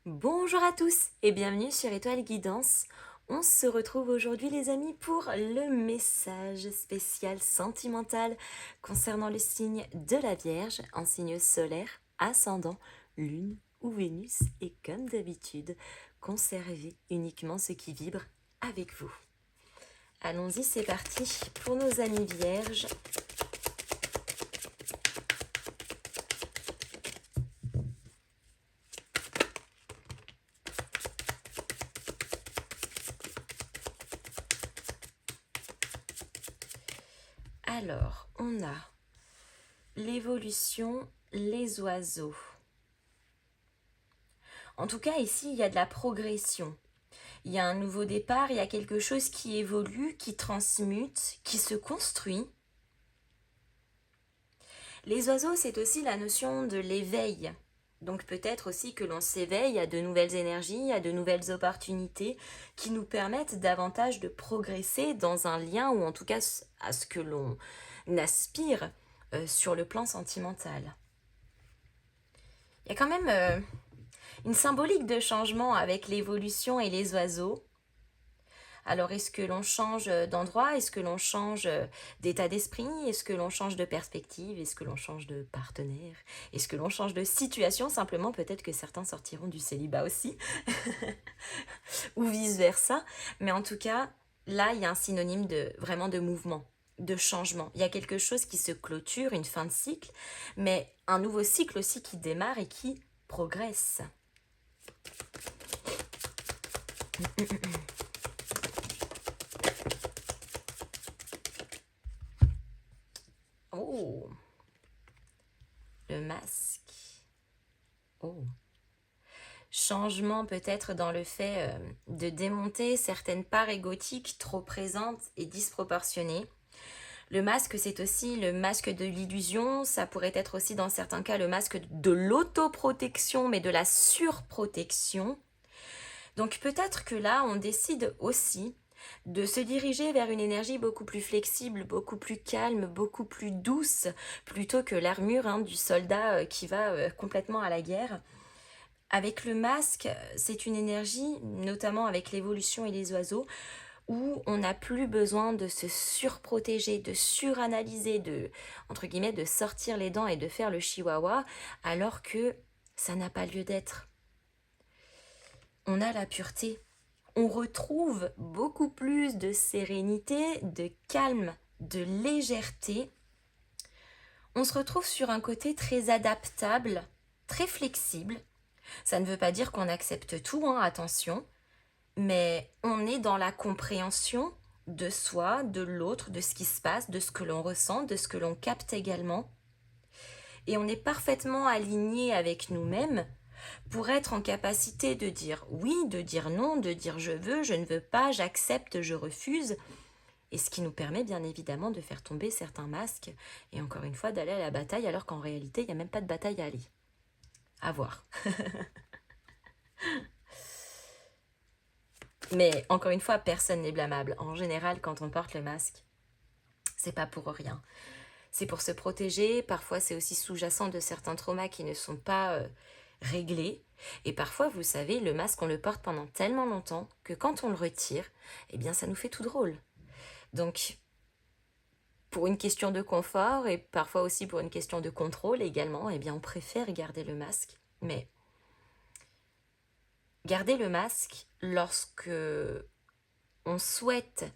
Bonjour à tous et bienvenue sur Étoile Guidance. On se retrouve aujourd'hui les amis pour le message spécial sentimental concernant le signe de la Vierge en signe solaire, ascendant, lune ou Vénus et comme d'habitude, conservez uniquement ce qui vibre avec vous. Allons-y, c'est parti pour nos amis Vierges. Alors, on a l'évolution, les oiseaux. En tout cas, ici, il y a de la progression. Il y a un nouveau départ, il y a quelque chose qui évolue, qui transmute, qui se construit. Les oiseaux, c'est aussi la notion de l'éveil. Donc peut-être aussi que l'on s'éveille à de nouvelles énergies, à de nouvelles opportunités qui nous permettent davantage de progresser dans un lien ou en tout cas à ce que l'on aspire sur le plan sentimental. Il y a quand même une symbolique de changement avec l'évolution et les oiseaux. Alors, est-ce que l'on change d'endroit? Est-ce que l'on change d'état d'esprit? Est-ce que l'on change de perspective? Est-ce que l'on change de partenaire? Est-ce que l'on change de situation? Simplement, peut-être que certains sortiront du célibat aussi, ou vice-versa. Mais en tout cas, là, il y a un synonyme de vraiment de mouvement, de changement. Il y a quelque chose qui se clôture, une fin de cycle, mais un nouveau cycle aussi qui démarre et qui progresse. Oh, le masque. Oh. Changement peut-être dans le fait de démonter certaines parts égotiques trop présentes et disproportionnées. Le masque, c'est aussi le masque de l'illusion, ça pourrait être aussi dans certains cas le masque de l'autoprotection, mais de la surprotection. Donc peut-être que là, on décide aussi de se diriger vers une énergie beaucoup plus flexible, beaucoup plus calme, beaucoup plus douce, plutôt que l'armure du soldat qui va complètement à la guerre. Avec le masque, c'est une énergie, notamment avec l'évolution et les oiseaux, où on n'a plus besoin de se surprotéger, de suranalyser, entre guillemets, de sortir les dents et de faire le chihuahua, alors que ça n'a pas lieu d'être. On a la pureté. On retrouve beaucoup plus de sérénité, de calme, de légèreté. On se retrouve sur un côté très adaptable, très flexible. Ça ne veut pas dire qu'on accepte tout, attention, mais on est dans la compréhension de soi, de l'autre, de ce qui se passe, de ce que l'on ressent, de ce que l'on capte également. Et on est parfaitement aligné avec nous-mêmes pour être en capacité de dire oui, de dire non, de dire je veux, je ne veux pas, j'accepte, je refuse. Et ce qui nous permet bien évidemment de faire tomber certains masques et encore une fois d'aller à la bataille alors qu'en réalité il n'y a même pas de bataille à aller. À voir. Mais encore une fois, personne n'est blâmable. En général, quand on porte le masque, c'est pas pour rien. C'est pour se protéger. Parfois, c'est aussi sous-jacent de certains traumas qui ne sont pas réglés. Et parfois, vous savez, le masque, on le porte pendant tellement longtemps que quand on le retire, eh bien, ça nous fait tout drôle. Donc, pour une question de confort et parfois aussi pour une question de contrôle également, eh bien, on préfère garder le masque. Mais garder le masque lorsque on souhaite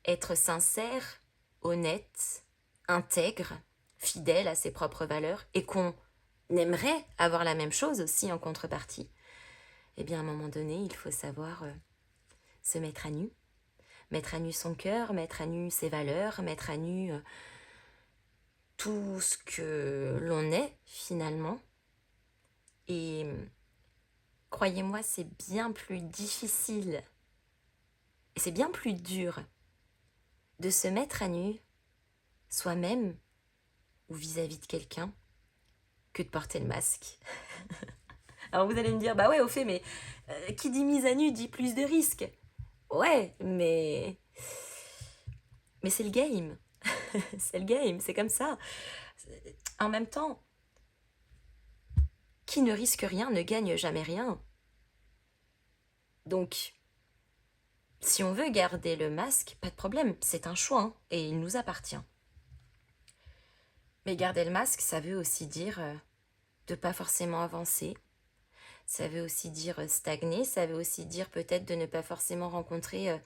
être sincère, honnête, intègre, fidèle à ses propres valeurs et qu'on aimerait avoir la même chose aussi en contrepartie, eh bien à un moment donné, il faut savoir se mettre à nu son cœur, mettre à nu ses valeurs, mettre à nu tout ce que l'on est finalement. Et croyez-moi, c'est bien plus difficile et c'est bien plus dur de se mettre à nu soi-même ou vis-à-vis de quelqu'un que de porter le masque. Alors vous allez me dire, bah ouais, au fait, mais qui dit mise à nu dit plus de risques. Ouais, mais c'est le game. C'est le game, c'est comme ça. En même temps, qui ne risque rien ne gagne jamais rien. Donc, si on veut garder le masque, pas de problème, c'est un choix hein, et il nous appartient. Mais garder le masque, ça veut aussi dire de pas forcément avancer. Ça veut aussi dire stagner, ça veut aussi dire peut-être de ne pas forcément rencontrer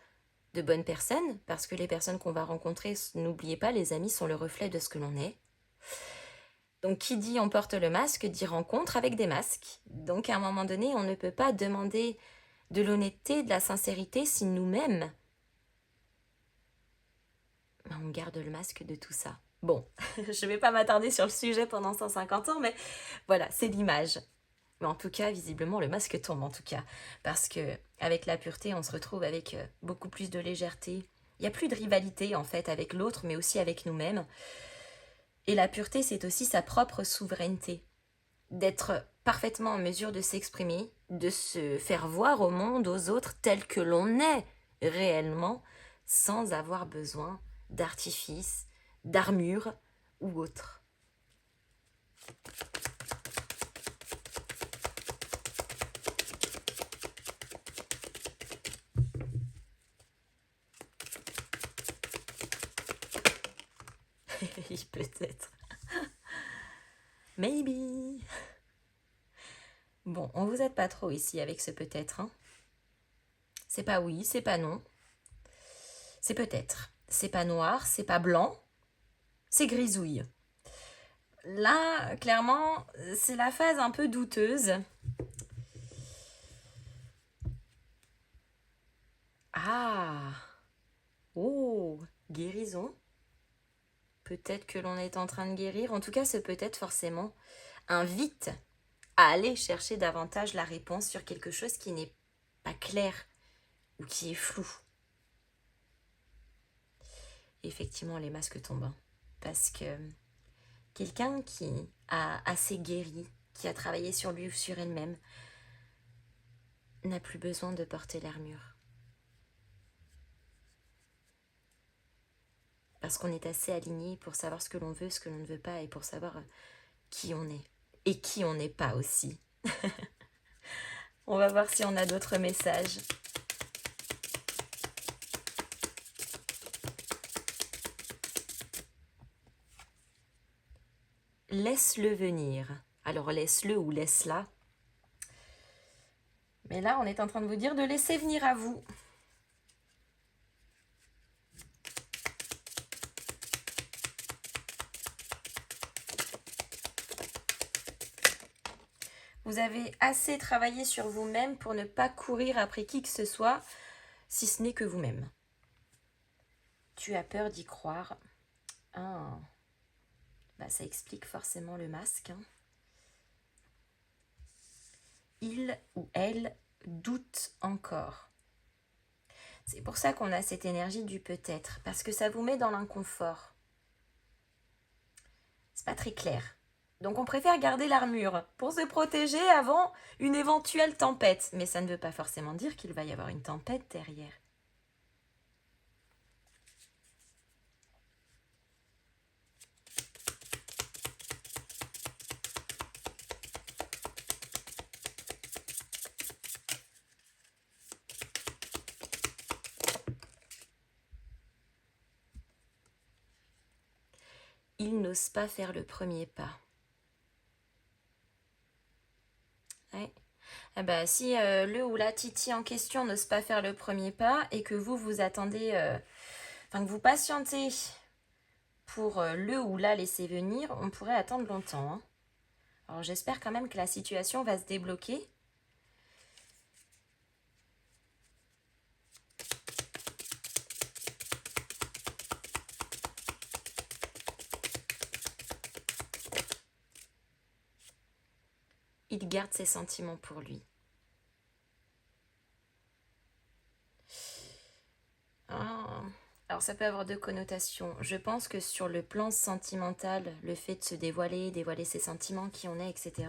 de bonnes personnes, parce que les personnes qu'on va rencontrer, n'oubliez pas, les amis sont le reflet de ce que l'on est. Donc qui dit on porte le masque, dit rencontre avec des masques. Donc à un moment donné, on ne peut pas demander de l'honnêteté, de la sincérité si nous-mêmes, on garde le masque de tout ça. Bon, je ne vais pas m'attarder sur le sujet pendant 150 ans, mais voilà, c'est l'image. Mais en tout cas, visiblement, le masque tombe en tout cas. Parce que avec la pureté, on se retrouve avec beaucoup plus de légèreté. Il n'y a plus de rivalité en fait avec l'autre, mais aussi avec nous-mêmes. Et la pureté, c'est aussi sa propre souveraineté. D'être parfaitement en mesure de s'exprimer, de se faire voir au monde, aux autres, tel que l'on est réellement, sans avoir besoin d'artifice, d'armure ou autre. Peut-être. Maybe. Bon, on vous aide pas trop ici avec ce peut-être. Hein. C'est pas oui, c'est pas non. C'est peut-être. C'est pas noir, c'est pas blanc. C'est grisouille. Là, clairement, c'est la phase un peu douteuse. Ah. Oh, guérison. Peut-être que l'on est en train de guérir. En tout cas, ce peut-être forcément invite à aller chercher davantage la réponse sur quelque chose qui n'est pas clair ou qui est flou. Effectivement, les masques tombent. Hein, parce que quelqu'un qui a assez guéri, qui a travaillé sur lui ou sur elle-même, n'a plus besoin de porter l'armure. Parce qu'on est assez aligné pour savoir ce que l'on veut, ce que l'on ne veut pas, et pour savoir qui on est. Et qui on n'est pas aussi. On va voir si on a d'autres messages. Laisse-le venir. Alors laisse-le ou laisse-la. Mais là, on est en train de vous dire de laisser venir à vous. Vous avez assez travaillé sur vous-même pour ne pas courir après qui que ce soit, si ce n'est que vous-même. Tu as peur d'y croire. Ah. Bah, ça explique forcément le masque. Hein. Il ou elle doute encore. C'est pour ça qu'on a cette énergie du peut-être, parce que ça vous met dans l'inconfort. C'est pas très clair. Donc on préfère garder l'armure pour se protéger avant une éventuelle tempête. Mais ça ne veut pas forcément dire qu'il va y avoir une tempête derrière. Il n'ose pas faire le premier pas. Ouais. Eh ben, si le ou la Titi en question n'ose pas faire le premier pas et que vous attendez, que vous patientez pour le ou la laisser venir, on pourrait attendre longtemps. Hein. Alors j'espère quand même que la situation va se débloquer. Il garde ses sentiments pour lui. Alors ça peut avoir deux connotations. Je pense que sur le plan sentimental, le fait de se dévoiler ses sentiments, qui on est, etc.,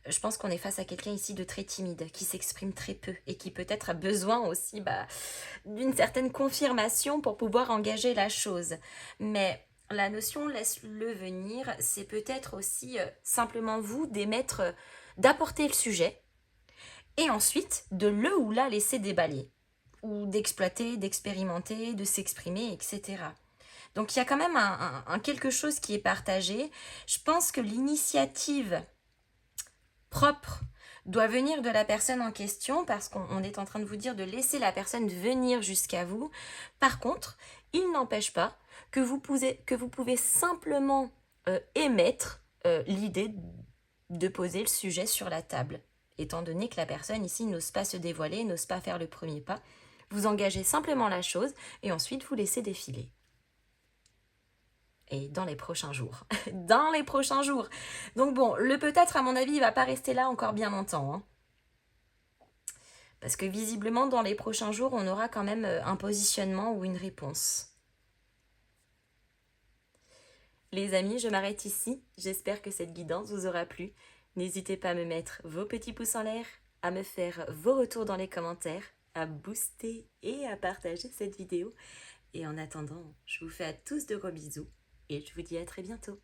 je pense qu'on est face à quelqu'un ici de très timide, qui s'exprime très peu et qui peut-être a besoin aussi d'une certaine confirmation pour pouvoir engager la chose. Mais la notion laisse-le venir, c'est peut-être aussi simplement vous d'apporter le sujet et ensuite de le ou la laisser déballer, ou d'exploiter, d'expérimenter, de s'exprimer, etc. Donc il y a quand même un quelque chose qui est partagé. Je pense que l'initiative propre doit venir de la personne en question parce qu'on est en train de vous dire de laisser la personne venir jusqu'à vous. Par contre, il n'empêche pas que vous pouvez simplement émettre l'idée de poser le sujet sur la table. Étant donné que la personne ici n'ose pas se dévoiler, n'ose pas faire le premier pas, vous engagez simplement la chose et ensuite vous laissez défiler. Et dans les prochains jours. Dans les prochains jours. Donc bon, le peut-être, à mon avis, il va pas rester là encore bien longtemps. Hein. Parce que visiblement, dans les prochains jours, on aura quand même un positionnement ou une réponse. Les amis, je m'arrête ici. J'espère que cette guidance vous aura plu. N'hésitez pas à me mettre vos petits pouces en l'air, à me faire vos retours dans les commentaires, à booster et à partager cette vidéo. Et en attendant, je vous fais à tous de gros bisous et je vous dis à très bientôt.